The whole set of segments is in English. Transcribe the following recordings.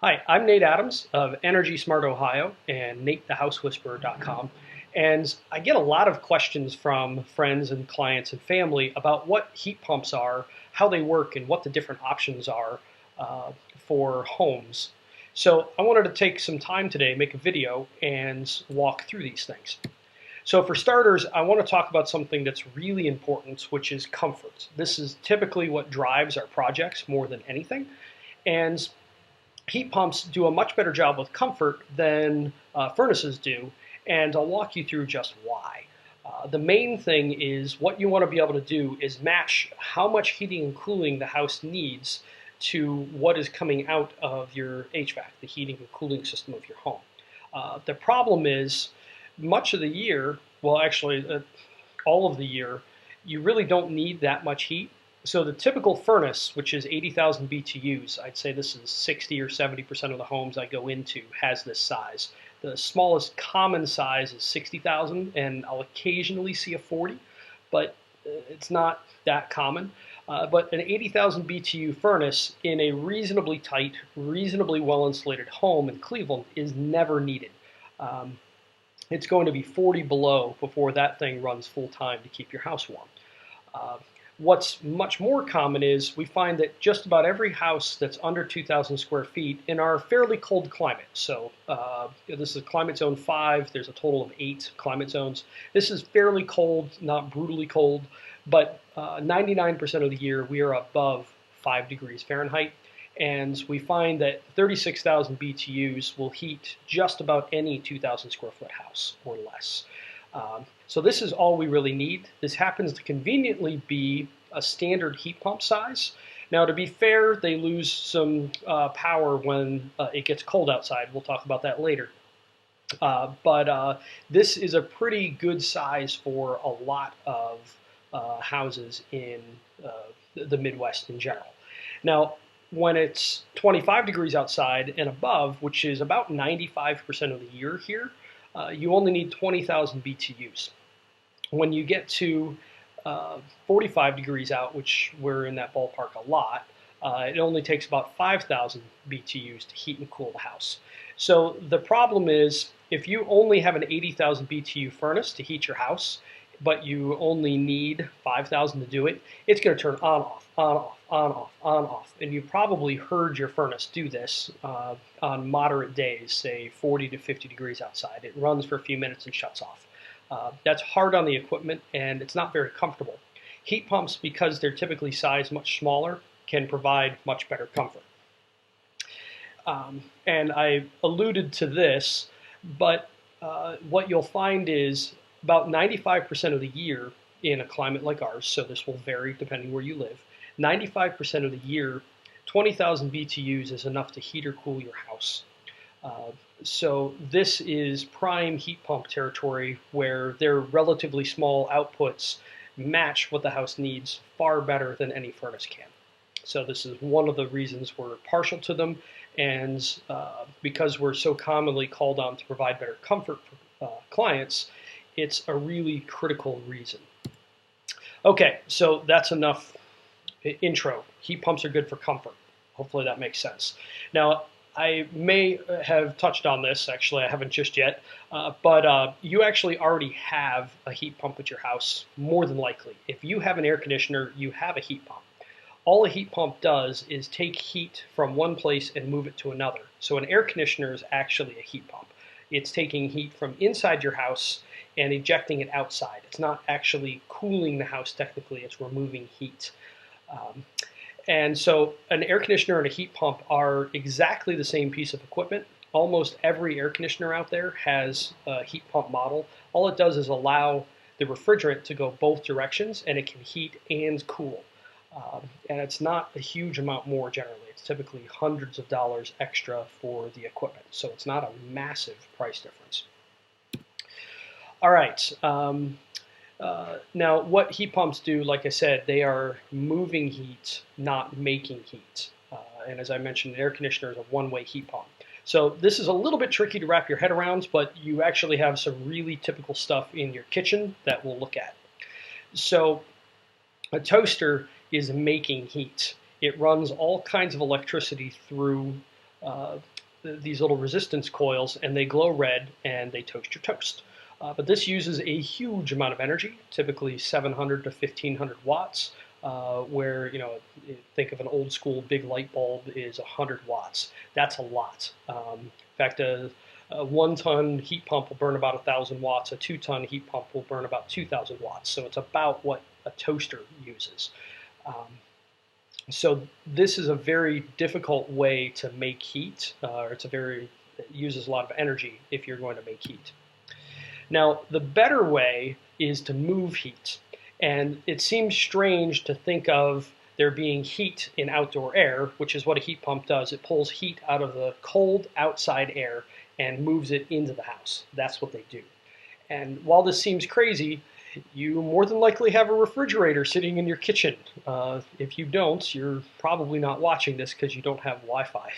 Hi, I'm Nate Adams of Energy Smart Ohio and NateTheHouseWhisperer.com. And I get a lot of questions from friends and clients and family about what heat pumps are, how they work, and what the different options are for homes. So I wanted to take some time today, make a video, and walk through these things. So for starters, I want to talk about something that's really important, which is comfort. This is typically what drives our projects more than anything. And heat pumps do a much better job with comfort than furnaces do, and I'll walk you through just why. The main thing is what you want to be able to do is match how much heating and cooling the house needs to what is coming out of your HVAC, the heating and cooling system of your home. The problem is much of the year, well actually all of the year, you really don't need that much heat. So the typical furnace, which is 80,000 BTUs, I'd say this is 60 or 70% of the homes I go into has this size. The smallest common size is 60,000, and I'll occasionally see a 40, but it's not that common. But an 80,000 BTU furnace in a reasonably tight, reasonably well-insulated home in Cleveland is never needed. It's going to be 40 below before that thing runs full time to keep your house warm. What's much more common is we find that just about every house that's under 2,000 square feet in our fairly cold climate, so this is climate zone 5, there's a total of 8 climate zones. This is fairly cold, not brutally cold, but 99% of the year we are above 5 degrees Fahrenheit, and we find that 36,000 BTUs will heat just about any 2,000 square foot house or less. So this is all we really need. This happens to conveniently be a standard heat pump size. Now, to be fair, they lose some power when it gets cold outside. We'll talk about that later. But this is a pretty good size for a lot of houses in the Midwest in general. Now, when it's 25 degrees outside and above, which is about 95% of the year here, you only need 20,000 BTUs. When you get to 45 degrees out, which we're in that ballpark a lot, it only takes about 5,000 BTUs to heat and cool the house. So the problem is if you only have an 80,000 BTU furnace to heat your house, but you only need 5,000 to do it, it's going to turn on, off, on, off, on, off, on, off. And you probably heard your furnace do this on moderate days, say 40 to 50 degrees outside. It runs for a few minutes and shuts off. That's hard on the equipment, and it's not very comfortable. Heat pumps, because they're typically sized much smaller, can provide much better comfort. And I alluded to this, but what you'll find is about 95% of the year in a climate like ours, so this will vary depending where you live, 95% of the year, 20,000 BTUs is enough to heat or cool your house. So this is prime heat pump territory where their relatively small outputs match what the house needs far better than any furnace can. So this is one of the reasons we're partial to them, and because we're so commonly called on to provide better comfort for clients, it's a really critical reason. Okay, so that's enough intro. Heat pumps are good for comfort. Hopefully that makes sense. Now, I may have touched on this, actually I haven't just yet, but you actually already have a heat pump at your house, more than likely. If you have an air conditioner, you have a heat pump. All a heat pump does is take heat from one place and move it to another. So an air conditioner is actually a heat pump. It's taking heat from inside your house and ejecting it outside. It's not actually cooling the house technically, it's removing heat. And so an air conditioner and a heat pump are exactly the same piece of equipment. Almost every air conditioner out there has a heat pump model. All it does is allow the refrigerant to go both directions, and it can heat and cool. And it's not a huge amount more generally. It's typically hundreds of dollars extra for the equipment. So it's not a massive price difference. All right. Now, what heat pumps do, like I said, they are moving heat, not making heat. And as I mentioned, an air conditioner is a one-way heat pump. So this is a little bit tricky to wrap your head around, but you actually have some really typical stuff in your kitchen that we'll look at. So a toaster is making heat. It runs all kinds of electricity through these little resistance coils, and they glow red and they toast your toast. But this uses a huge amount of energy, typically 700 to 1500 watts, where, think of an old school big light bulb is 100 watts. That's a lot. In fact, a 1-ton heat pump will burn about 1,000 watts. A 2-ton heat pump will burn about 2,000 watts. So it's about what a toaster uses. So this is a very difficult way to make heat, it uses a lot of energy if you're going to make heat. Now, the better way is to move heat. And it seems strange to think of there being heat in outdoor air, which is what a heat pump does. It pulls heat out of the cold outside air and moves it into the house. That's what they do. And while this seems crazy, you more than likely have a refrigerator sitting in your kitchen. If you don't, you're probably not watching this because you don't have Wi-Fi.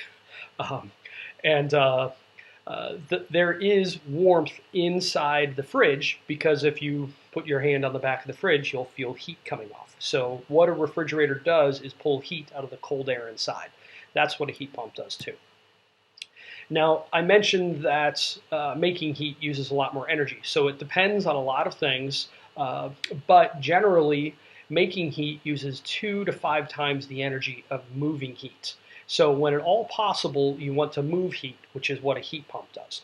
There is warmth inside the fridge, because if you put your hand on the back of the fridge, you'll feel heat coming off. So what a refrigerator does is pull heat out of the cold air inside. That's what a heat pump does too. Now, I mentioned that making heat uses a lot more energy, so it depends on a lot of things, but generally making heat uses 2 to 5 times the energy of moving heat. So when at all possible, you want to move heat, which is what a heat pump does.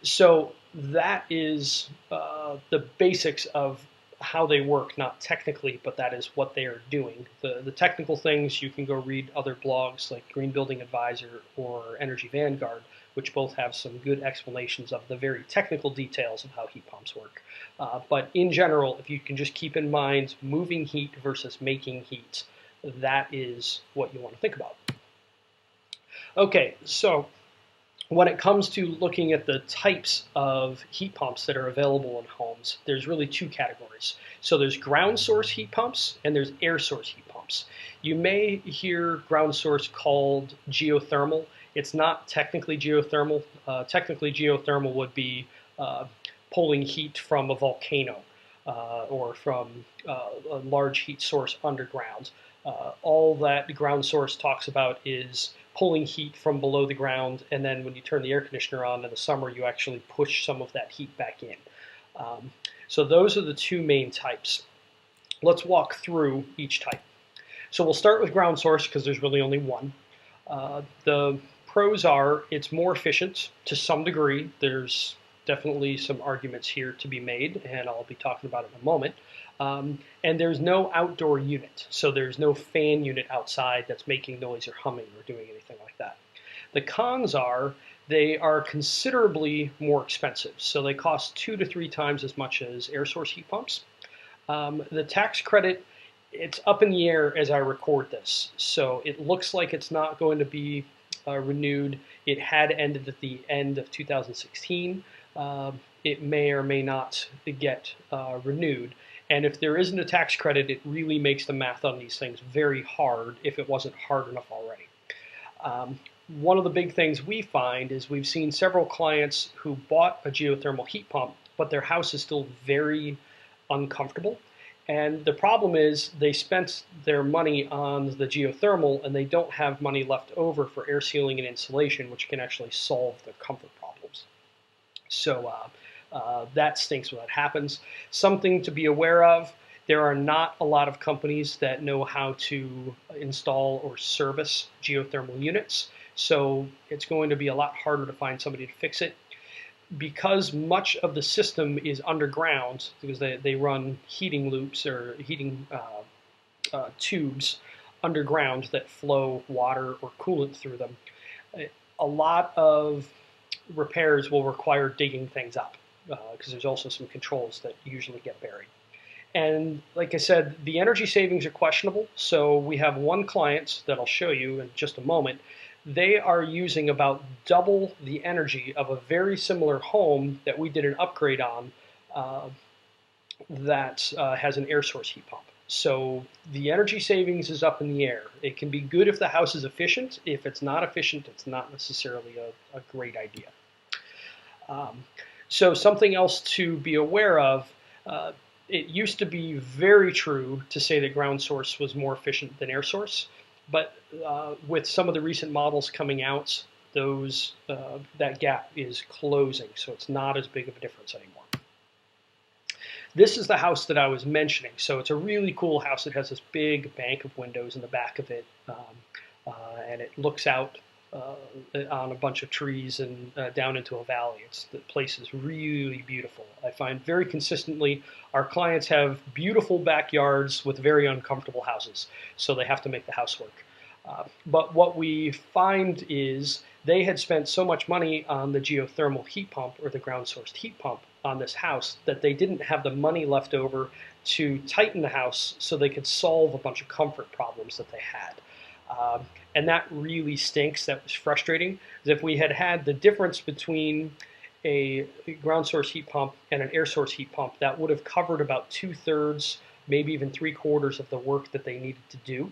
So that is the basics of how they work, not technically, but that is what they are doing. The technical things, you can go read other blogs like Green Building Advisor or Energy Vanguard, which both have some good explanations of the very technical details of how heat pumps work. But in general, if you can just keep in mind moving heat versus making heat, that is what you want to think about. Okay, so when it comes to looking at the types of heat pumps that are available in homes, there's really 2 categories. So there's ground source heat pumps and there's air source heat pumps. You may hear ground source called geothermal. It's not technically geothermal. Technically geothermal would be pulling heat from a volcano or from a large heat source underground. All that ground source talks about is pulling heat from below the ground, and then when you turn the air conditioner on in the summer, you actually push some of that heat back in. So those are the 2 main types. Let's walk through each type. So we'll start with ground source because there's really only one. The pros are it's more efficient to some degree. There's definitely some arguments here to be made, and I'll be talking about it in a moment. And there's no outdoor unit, so there's no fan unit outside that's making noise or humming or doing anything like that. The cons are they are considerably more expensive, so they cost 2 to 3 times as much as air source heat pumps. The tax credit, it's up in the air as I record this, so it looks like it's not going to be renewed. It had ended at the end of 2016. It may or may not get renewed. And if there isn't a tax credit, it really makes the math on these things very hard if it wasn't hard enough already. One of the big things we find is we've seen several clients who bought a geothermal heat pump, but their house is still very uncomfortable. And the problem is they spent their money on the geothermal and they don't have money left over for air sealing and insulation, which can actually solve their comfort problems. So that stinks when that happens. Something to be aware of, there are not a lot of companies that know how to install or service geothermal units, so it's going to be a lot harder to find somebody to fix it. Because much of the system is underground, because they run heating loops or heating tubes underground that flow water or coolant through them, a lot of repairs will require digging things up. Because there's also some controls that usually get buried. And like I said, the energy savings are questionable. So we have one client that I'll show you in just a moment. They are using about double the energy of a very similar home that we did an upgrade on that has an air source heat pump. So the energy savings is up in the air. It can be good if the house is efficient. If it's not efficient, it's not necessarily a great idea. So something else to be aware of, it used to be very true to say that ground source was more efficient than air source, But with some of the recent models coming out, that gap is closing, so it's not as big of a difference anymore. This is the house that I was mentioning. So it's a really cool house. It has this big bank of windows in the back of it, and it looks out on a bunch of trees and down into a valley. The place is really beautiful. I find very consistently our clients have beautiful backyards with very uncomfortable houses, so they have to make the house work. But what we find is they had spent so much money on the geothermal heat pump or the ground sourced heat pump on this house that they didn't have the money left over to tighten the house so they could solve a bunch of comfort problems that they had. And that really stinks. That was frustrating. Because if we had had the difference between a ground source heat pump and an air source heat pump, that would have covered about 2/3, maybe even 3/4 of the work that they needed to do.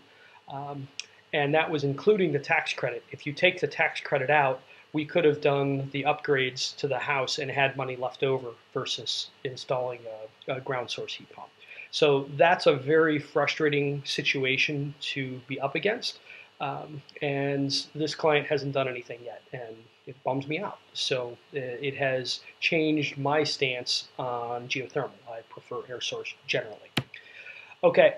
And that was including the tax credit. If you take the tax credit out, we could have done the upgrades to the house and had money left over versus installing a ground source heat pump. So that's a very frustrating situation to be up against. And this client hasn't done anything yet, and it bums me out. So it has changed my stance on geothermal. I prefer air source generally. Okay.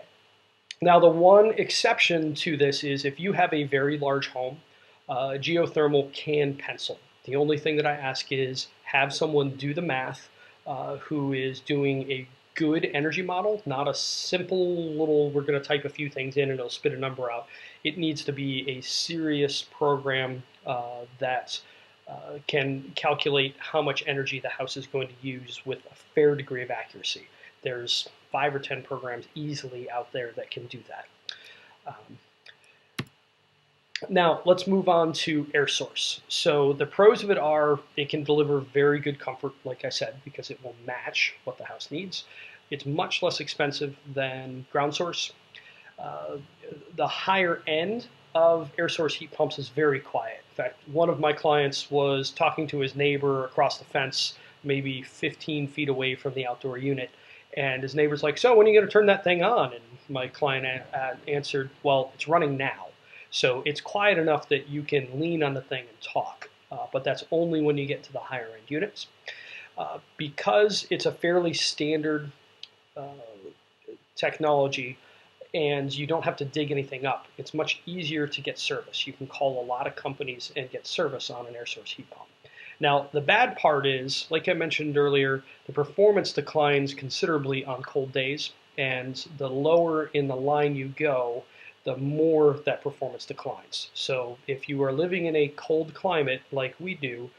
Now, the one exception to this is if you have a very large home, geothermal can pencil. The only thing that I ask is have someone do the math who is doing a good energy model, not a simple little, we're going to type a few things in and it'll spit a number out. It needs to be a serious program that can calculate how much energy the house is going to use with a fair degree of accuracy. There's 5 or 10 programs easily out there that can do that. Now, let's move on to Airsource. So the pros of it are it can deliver very good comfort, like I said, because it will match what the house needs. It's much less expensive than ground source. The higher end of Airsource heat pumps is very quiet. In fact, one of my clients was talking to his neighbor across the fence, maybe 15 feet away from the outdoor unit. And his neighbor's like, so when are you going to turn that thing on? And my client answered, well, it's running now. So it's quiet enough that you can lean on the thing and talk, but that's only when you get to the higher end units. Because it's a fairly standard technology and you don't have to dig anything up, it's much easier to get service. You can call a lot of companies and get service on an air source heat pump. Now, the bad part is, like I mentioned earlier, the performance declines considerably on cold days, and the lower in the line you go, the more that performance declines. So if you are living in a cold climate like we do,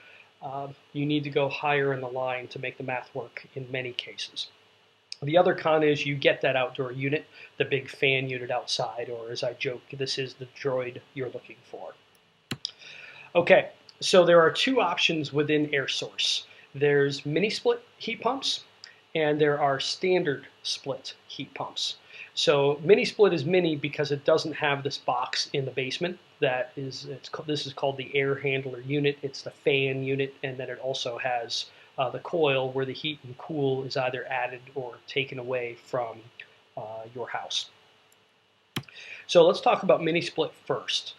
you need to go higher in the line to make the math work in many cases. The other con is you get that outdoor unit, the big fan unit outside, or as I joke, this is the droid you're looking for. Okay, so there are two options within Airsource. There's Minisplit heat pumps, and there are standard split heat pumps. So Minisplit is mini because it doesn't have this box in the basement. This is called the air handler unit. It's the fan unit, and then it also has the coil where the heat and cool is either added or taken away from your house. So let's talk about Minisplit first.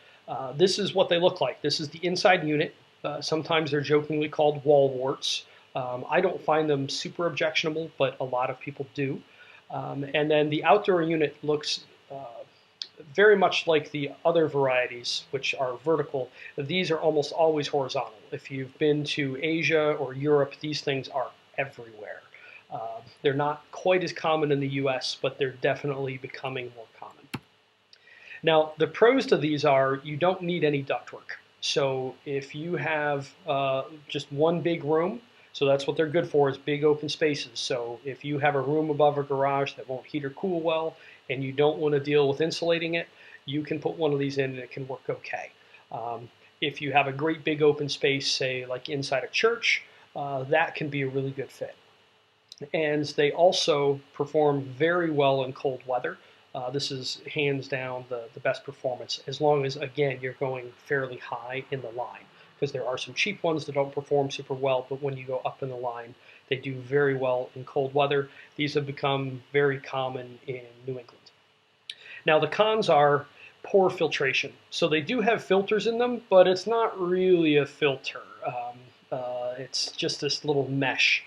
This is what they look like. This is the inside unit. Sometimes they're jokingly called wall warts. I don't find them super objectionable, but a lot of people do. And then the outdoor unit looks very much like the other varieties, which are vertical. These are almost always horizontal. If you've been to Asia or Europe, these things are everywhere. They're not quite as common in the US, but they're definitely becoming more common. Now, the pros to these are you don't need any ductwork. So if you have just one big room, so that's what they're good for, is big open spaces. So if you have a room above a garage that won't heat or cool well, and you don't want to deal with insulating it, you can put one of these in and it can work okay. If you have a great big open space, say like inside a church, that can be a really good fit. And they also perform very well in cold weather. This is hands down the best performance, as long as, again, you're going fairly high in the line. Because there are some cheap ones that don't perform super well, but when you go up in the line, they do very well in cold weather. These have become very common in New England. Now, the cons are poor filtration. So they do have filters in them, but it's not really a filter. It's just this little mesh.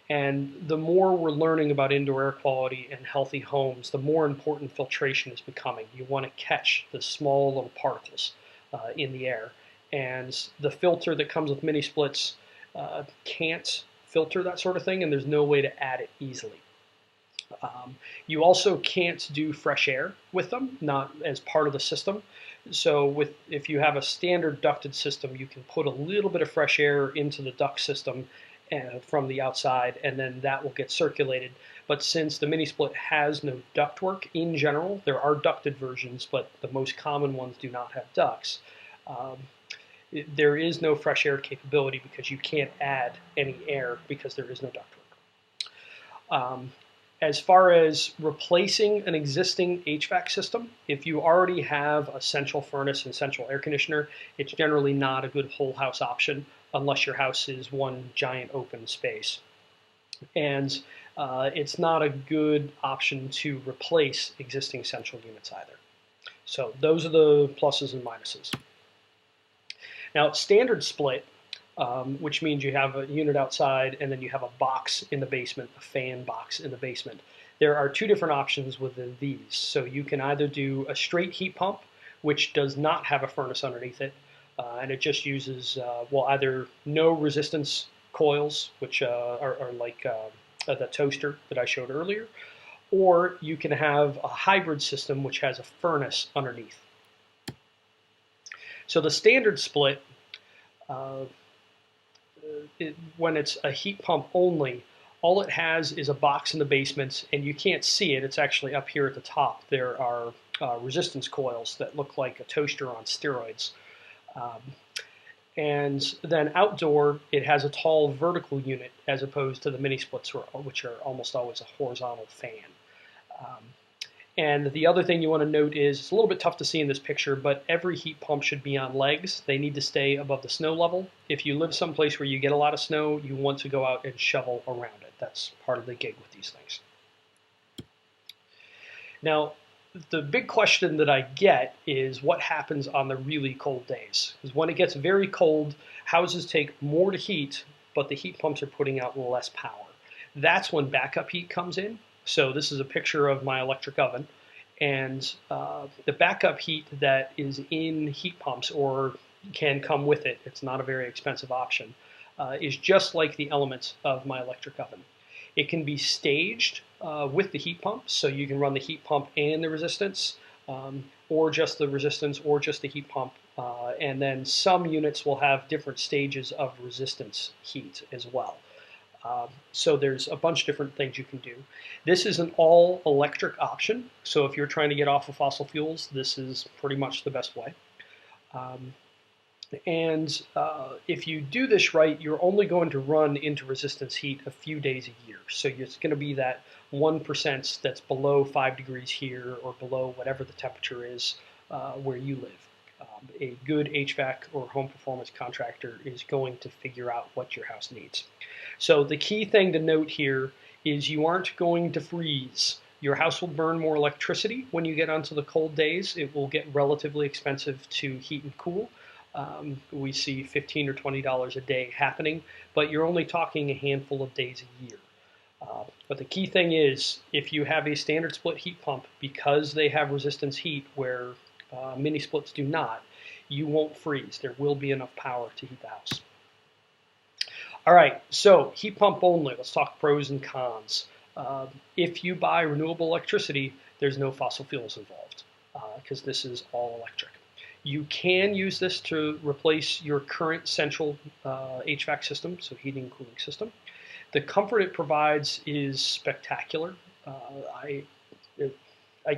And the more we're learning about indoor air quality and healthy homes, the more important filtration is becoming. You want to catch the small little particles in the air. And the filter that comes with mini splits can't filter that sort of thing, and there's no way to add it easily. You also can't do fresh air with them, not as part of the system. So if you have a standard ducted system, you can put a little bit of fresh air into the duct system from the outside, and then that will get circulated. But since the Minisplit has no ductwork in general, there are ducted versions, but the most common ones do not have ducts. There is no fresh air capability because you can't add any air because there is no ductwork. As far as replacing an existing HVAC system, if you already have a central furnace and central air conditioner, it's generally not a good whole house option unless your house is one giant open space. And it's not a good option to replace existing central units either. So those are the pluses and minuses. Now, standard split, which means you have a unit outside and then you have a box in the basement, a fan box in the basement. There are two different options within these. So you can either do a straight heat pump, which does not have a furnace underneath it, and it just uses, well, either no resistance coils, which are like the toaster that I showed earlier, or you can have a hybrid system which has a furnace underneath. So the standard split, when it's a heat pump only, all it has is a box in the basement, and you can't see it. It's actually up here at the top. There are resistance coils that look like a toaster on steroids. And then outdoor, it has a tall vertical unit as opposed to the mini splits, which are almost always a horizontal fan. And the other thing you want to note is, it's a little bit tough to see in this picture, but every heat pump should be on legs. They need to stay above the snow level. If you live someplace where you get a lot of snow, you want to go out and shovel around it. That's part of the gig with these things. Now, the big question that I get is what happens on the really cold days? Because when it gets very cold, houses take more to heat, but the heat pumps are putting out less power. That's when backup heat comes in. So this is a picture of my electric oven, and the backup heat that is in heat pumps or can come with it, it's not a very expensive option, is just like the elements of my electric oven. It can be staged with the heat pump, so you can run the heat pump and the resistance, or just the resistance or just the heat pump, and then some units will have different stages of resistance heat as well. So there's a bunch of different things you can do. This is an all-electric option, so if you're trying to get off of fossil fuels, this is pretty much the best way. If you do this right, you're only going to run into resistance heat a few days a year. So it's going to be that 1% that's below 5 degrees here or below whatever the temperature is where you live. A good HVAC or home performance contractor is going to figure out what your house needs. So the key thing to note here is you aren't going to freeze. Your house will burn more electricity when you get onto the cold days. It will get relatively expensive to heat and cool. We see $15 or $20 a day happening, but you're only talking a handful of days a year. But the key thing is, if you have a standard split heat pump, because they have resistance heat where mini splits do not, you won't freeze. There will be enough power to heat the house. All right, so heat pump only. Let's talk pros and cons. If you buy renewable electricity, there's no fossil fuels involved because this is all electric. You can use this to replace your current central HVAC system, so heating and cooling system. The comfort it provides is spectacular. I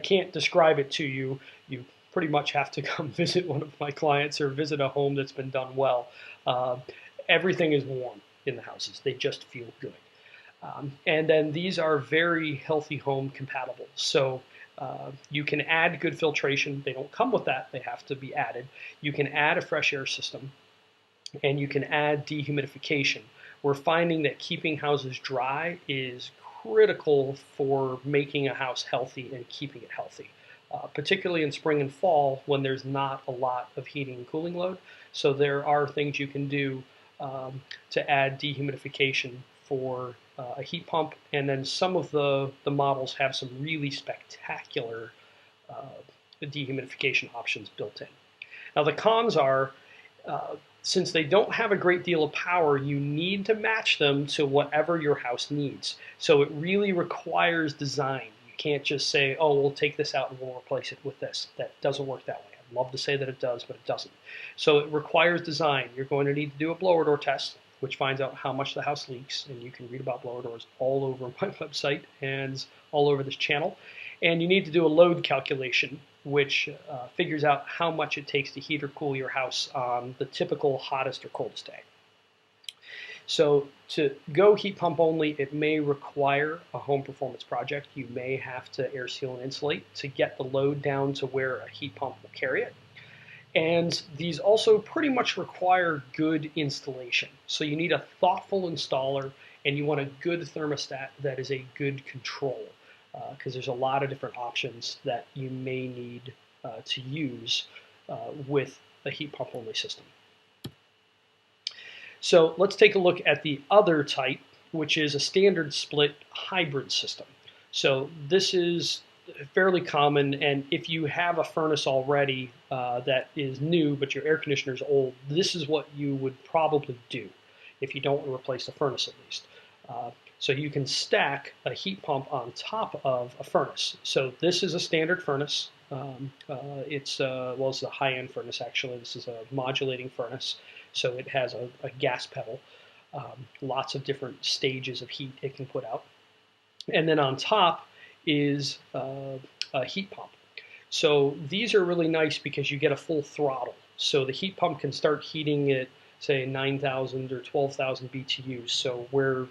can't describe it to you. You pretty much have to come visit one of my clients or visit a home that's been done well. Everything is warm in the houses. They just feel good. And then these are very healthy home compatible. So you can add good filtration. They don't come with that. They have to be added. You can add a fresh air system, and you can add dehumidification. We're finding that keeping houses dry is critical for making a house healthy and keeping it healthy. particularly in spring and fall when there's not a lot of heating and cooling load. So there are things you can do to add dehumidification for a heat pump, and then some of the models have some really spectacular dehumidification options built in. Now the cons are, since they don't have a great deal of power, you need to match them to whatever your house needs. So it really requires design. You can't just say, oh, we'll take this out and we'll replace it with this. That doesn't work that way. I'd love to say that it does, but it doesn't. So it requires design. You're going to need to do a blower door test, which finds out how much the house leaks, and you can read about blower doors all over my website and all over this channel. And you need to do a load calculation, which figures out how much it takes to heat or cool your house on the typical hottest or coldest day. So to go heat pump only, it may require a home performance project. You may have to air seal and insulate to get the load down to where a heat pump will carry it. And these also pretty much require good installation. So you need a thoughtful installer, and you want a good thermostat that is a good control, because there's a lot of different options that you may need to use with a heat pump only system. So let's take a look at the other type, which is a standard split hybrid system. So this is fairly common, and if you have a furnace already that is new but your air conditioner is old, this is what you would probably do if you don't want to replace the furnace at least. So you can stack a heat pump on top of a furnace. So this is a standard furnace. It's a high-end furnace actually. This is a modulating furnace. So it has a gas pedal, lots of different stages of heat it can put out. And then on top is a heat pump. So these are really nice because you get a full throttle. So the heat pump can start heating at, say, 9,000 or 12,000 BTUs, so where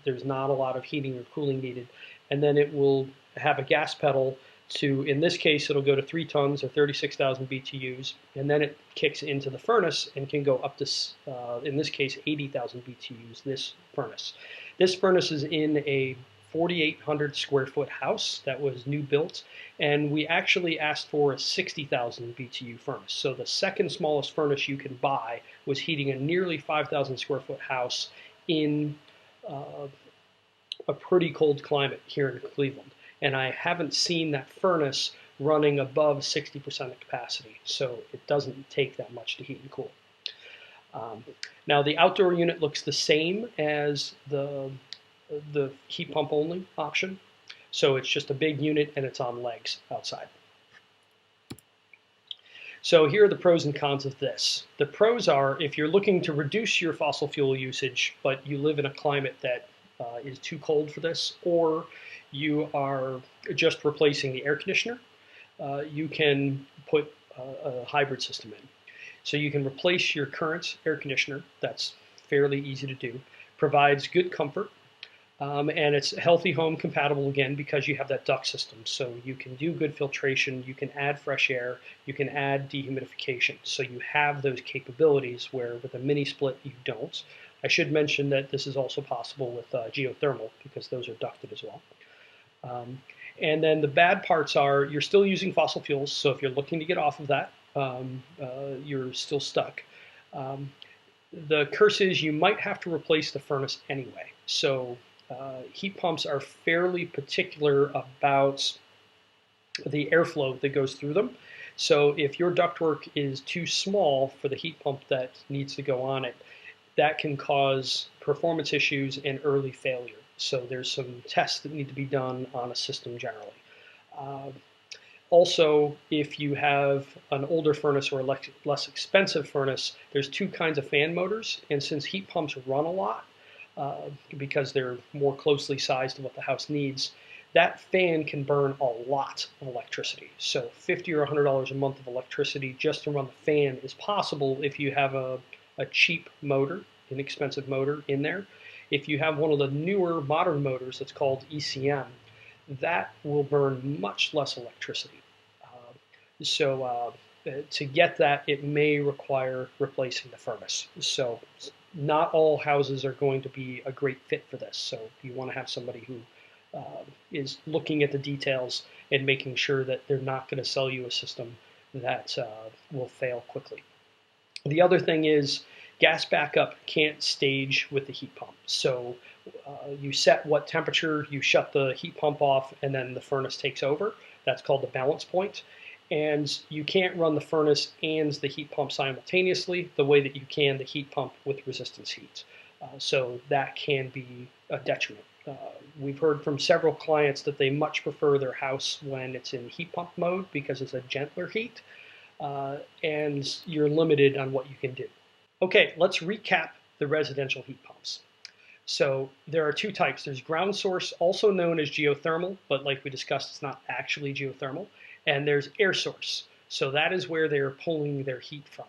there's not a lot of heating or cooling needed. And then it will have a gas pedal to, in this case, it'll go to 3 tons or 36,000 BTUs, and then it kicks into the furnace and can go up to, in this case, 80,000 BTUs, this furnace. This furnace is in a 4,800 square foot house that was new built, and we actually asked for a 60,000 BTU furnace. So the second smallest furnace you can buy was heating a nearly 5,000 square foot house in a pretty cold climate here in Cleveland. And I haven't seen that furnace running above 60% of capacity, so it doesn't take that much to heat and cool. Now the outdoor unit looks the same as the heat pump only option. So it's just a big unit and it's on legs outside. So here are the pros and cons of this. The pros are, if you're looking to reduce your fossil fuel usage, but you live in a climate that is too cold for this, or you are just replacing the air conditioner, you can put a hybrid system in. So you can replace your current air conditioner. That's fairly easy to do. Provides good comfort. And it's healthy home compatible again because you have that duct system. So you can do good filtration, you can add fresh air, you can add dehumidification. So you have those capabilities where with a Minisplit you don't. I should mention that this is also possible with geothermal because those are ducted as well. And then the bad parts are you're still using fossil fuels. So if you're looking to get off of that, you're still stuck. The curse is you might have to replace the furnace anyway. So heat pumps are fairly particular about the airflow that goes through them. So if your ductwork is too small for the heat pump that needs to go on it, that can cause performance issues and early failure. So there's some tests that need to be done on a system generally. Also, if you have an older furnace or a less expensive furnace, there's two kinds of fan motors. And since heat pumps run a lot, because they're more closely sized to what the house needs, that fan can burn a lot of electricity. So $50 or $100 a month of electricity just to run the fan is possible if you have a cheap motor, inexpensive motor in there. If you have one of the newer modern motors that's called ECM, that will burn much less electricity. To get that, it may require replacing the furnace. So not all houses are going to be a great fit for this. So you want to have somebody who is looking at the details and making sure that they're not going to sell you a system that will fail quickly. The other thing is gas backup can't stage with the heat pump. So you set what temperature, you shut the heat pump off, and then the furnace takes over. That's called the balance point. And you can't run the furnace and the heat pump simultaneously the way that you can the heat pump with resistance heat. So that can be a detriment. We've heard from several clients that they much prefer their house when it's in heat pump mode because it's a gentler heat, and you're limited on what you can do. Okay, let's recap the residential heat pumps. So there are two types. There's ground source, also known as geothermal, but like we discussed, it's not actually geothermal. And there's air source. So that is where they're pulling their heat from.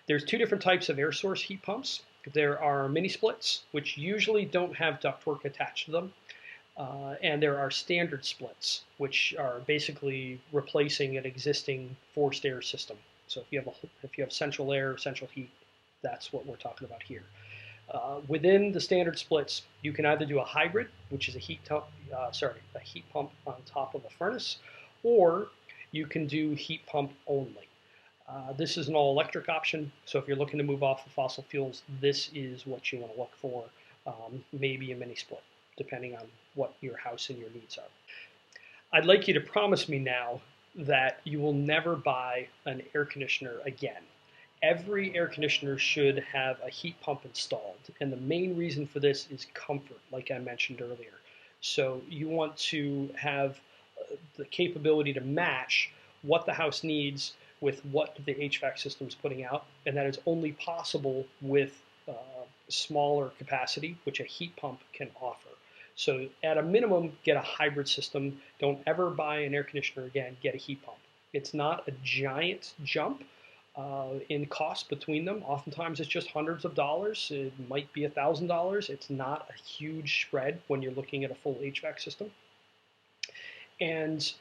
There's two different types of air source heat pumps. There are mini splits, which usually don't have ductwork attached to them. And there are standard splits, which are basically replacing an existing forced air system. So if you have central air, central heat, that's what we're talking about here. Within the standard splits, you can either do a hybrid, which is a heat pump on top of a furnace, or you can do heat pump only. This is an all-electric option, so if you're looking to move off of fossil fuels, this is what you want to look for, maybe a mini split, depending on what your house and your needs are. I'd like you to promise me now that you will never buy an air conditioner again. Every air conditioner should have a heat pump installed, and the main reason for this is comfort, like I mentioned earlier. So you want to have the capability to match what the house needs with what the HVAC system is putting out, and that is only possible with smaller capacity, which a heat pump can offer. So at a minimum, get a hybrid system. Don't ever buy an air conditioner again, get a heat pump. It's not a giant jump in cost between them. Oftentimes it's just hundreds of dollars. It might be $1,000. It's not a huge spread when you're looking at a full HVAC system. And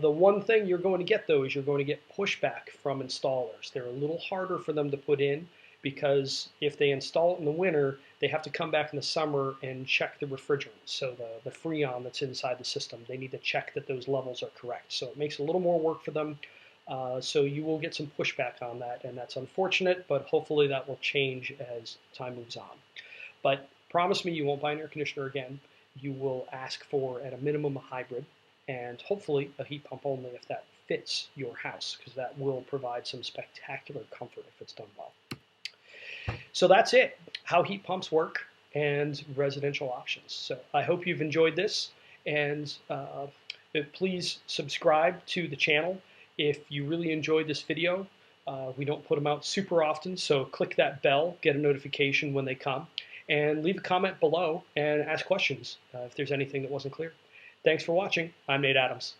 the one thing you're going to get, though, is you're going to get pushback from installers. They're a little harder for them to put in because if they install it in the winter, they have to come back in the summer and check the refrigerant. So the freon that's inside the system, they need to check that those levels are correct. So it makes a little more work for them. So you will get some pushback on that, and that's unfortunate, but hopefully that will change as time moves on. But promise me you won't buy an air conditioner again. You will ask for, at a minimum, a hybrid, and hopefully a heat pump only if that fits your house, because that will provide some spectacular comfort if it's done well. So that's it, how heat pumps work and residential options. So I hope you've enjoyed this, and please subscribe to the channel if you really enjoyed this video. We don't put them out super often, so click that bell, get a notification when they come, and leave a comment below and ask questions if there's anything that wasn't clear. Thanks for watching. I'm Nate Adams.